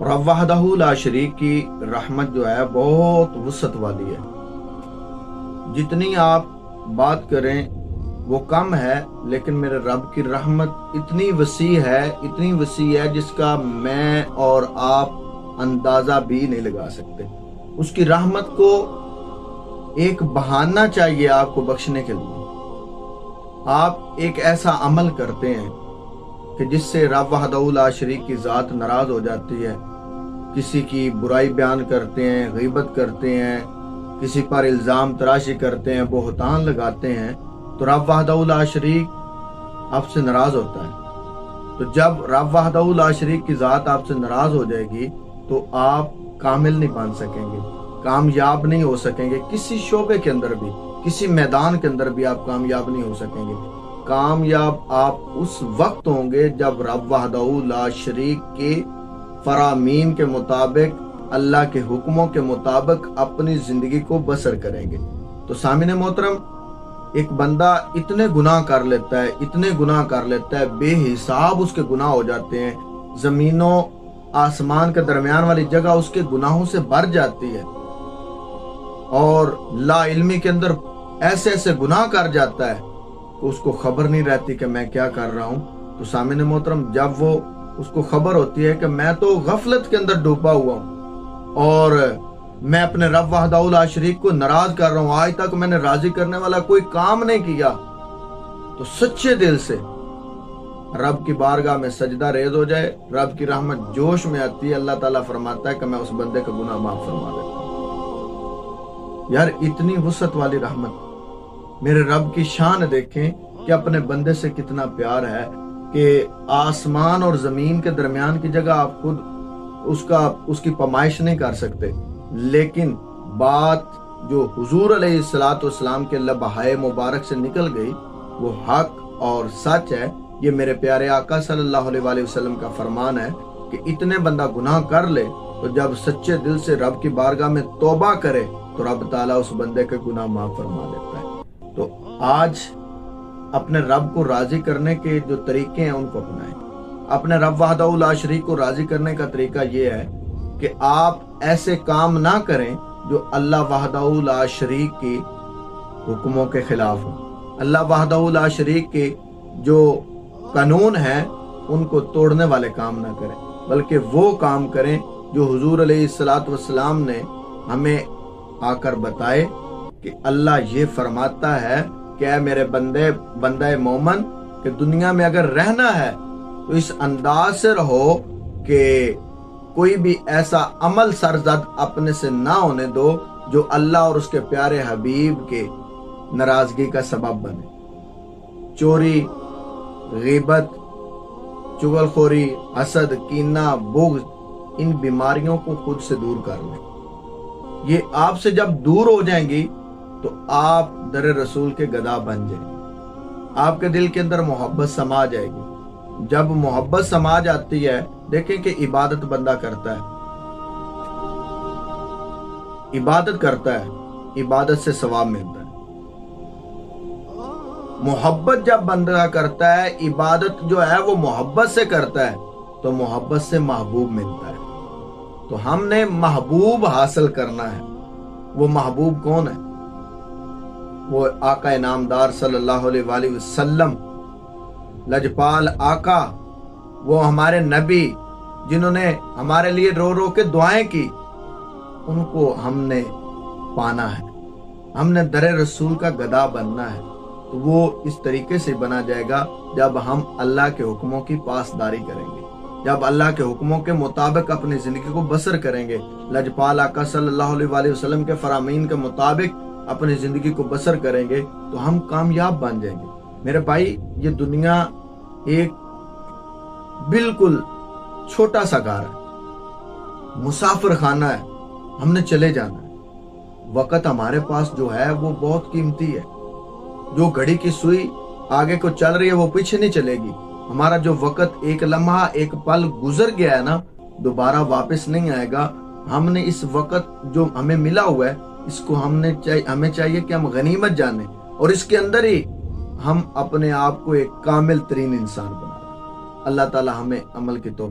रब वहदहू ला शरीक की रहमत जो है बहुत वसअत वाली है। जितनी आप बात करें वो कम है, लेकिन मेरे रब की रहमत इतनी वसी है जिसका मैं और आप अंदाजा भी नहीं लगा सकते। उसकी रहमत को एक बहाना चाहिए आपको बख्शने के लिए। आप एक ऐसा अमल करते हैं कि जिससे रब वहदहू ला शरीक की ज़ात नाराज हो जाती है। किसी की बुराई बयान करते हैं, गीबत करते हैं, किसी पर इल्ज़ाम तराशी करते हैं, बोहतान लगाते हैं, तो रब वहदहू ला शरीक आपसे नाराज होता है। तो जब रब वहदहू ला शरीक की ज़ात आपसे नाराज हो जाएगी तो आप कामिल नहीं बन सकेंगे, कामयाब नहीं हो सकेंगे। किसी शोबे के अंदर भी, किसी मैदान के अंदर भी आप कामयाब नहीं हो सकेंगे। कामयाब आप उस वक्त होंगे जब रब वहदहू ला शरीक के फरामीन के मुताबिक, अल्लाह के हुक्मों के मुताबिक अपनी जिंदगी को बसर करेंगे। तो सामिने मोहतरम, एक बंदा इतने गुनाह कर लेता है, बेहिसाब उसके गुनाह हो जाते हैं। जमीनों आसमान के दरमियान वाली जगह उसके गुनाहों से भर जाती है और ला इल्मी के अंदर ऐसे ऐसे गुनाह कर जाता है तो उसको खबर नहीं रहती कि मैं क्या कर रहा हूँ। तो सामिने मोहतरम, जब वो उसको खबर होती है कि मैं तो गफलत के अंदर डूबा हुआ हूँ और मैं अपने रब वहदहू ला शरीक को नाराज कर रहा हूँ, आज तक मैंने राजी करने वाला कोई काम नहीं किया, तो सच्चे दिल से रब की बारगाह में सजदा रेज हो जाए। रब की रहमत जोश में आती है। अल्लाह ताला फरमाता है कि मैं उस बंदे का गुनाह माफ फरमा देता हूँ। यार, इतनी वसअत वाली रहमत। मेरे रब की शान देखें कि अपने बंदे से कितना प्यार है कि आसमान और जमीन के दरमियान की जगह आप खुद उसकी पमाइश नहीं कर सकते, लेकिन बात जो हुजूर अलैहिस्सलातु वस्सलाम के लबहाए मुबारक से निकल गई वो हक और सच है। ये मेरे प्यारे आका सल्लल्लाहु अलैहि वसल्लम का फरमान है कि इतने बंदा गुनाह कर ले तो जब सच्चे दिल से रब की बारगाह में तौबा करे तो रब ताला उस बंदे के गुनाह माफ फरमा देता है। तो आज अपने रब को राजी करने के जो तरीके हैं उनको अपनाएं। अपने रब वहदहू ला शरीक को राजी करने का तरीका ये है कि आप ऐसे काम ना करें जो अल्लाह वहदहू ला शरीक की हुक्मों के खिलाफ हो। अल्लाह वहदहू ला शरीक के जो कानून है उनको तोड़ने वाले काम ना करें, बल्कि वो काम करें जो हुजूर अलैहिस्सलातु वस्सलाम ने हमें आकर बताए कि अल्लाह ये फरमाता है कि ऐ मेरे बंदे मोमन कि दुनिया में अगर रहना है तो इस अंदाज से रहो कि कोई भी ऐसा अमल सरजद अपने से ना होने दो जो अल्लाह और उसके प्यारे हबीब के नाराजगी का सबब बने। चोरी, गीबत, चुगलखोरी, हसद, कीना, बुग़्ज़, इन बीमारियों को खुद से दूर कर लें। ये आपसे जब दूर हो जाएंगी तो आप दर रसूल के गदा बन जाएंगे। आपके दिल के अंदर मोहब्बत समा जाएगी। जब मोहब्बत समा जाती है, देखें कि इबादत बंदा करता है, इबादत से सवाब मिलता है। मोहब्बत जब बंदा करता है, इबादत जो है वो मोहब्बत से करता है, तो मोहब्बत से महबूब मिलता है। तो हमने महबूब हासिल करना है। वो महबूब कौन है? वो आका इनामदार सल्लल्लाहु अलैहि वसल्लम, लजपाल आका, वो हमारे नबी जिन्होंने हमारे लिए रो रो के दुआएं की, उनको हमने पाना है। हमने दर रसूल का गदा बनना है। तो वो इस तरीके से बना जाएगा जब हम अल्लाह के हुक्मों की पासदारी करेंगे, जब अल्लाह के हुक्मों के मुताबिक अपनी जिंदगी को बसर करेंगे। लजपाल आका सल्लल्लाहु अलैहि वसल्लम के फरामीन के मुताबिक अपनी जिंदगी को बसर करेंगे तो हम कामयाब बन जाएंगे। मेरे भाई, ये दुनिया एक बिल्कुल छोटा सा घर है, मुसाफिर खाना है, हमने चले जाना है। वक्त हमारे पास जो है वो बहुत कीमती है। जो घड़ी की सुई आगे को चल रही है वो पीछे नहीं चलेगी। हमारा जो वक्त, एक लम्हा, एक पल गुजर गया है ना, दोबारा वापस नहीं आएगा। हमने इस वक्त जो हमें मिला हुआ है, इसको हमें चाहिए कि हम गनीमत जाने और इसके अंदर ही हम अपने आप को एक कामिल तरीन इंसान बनाएं। अल्लाह ताला हमें अमल की तौफीक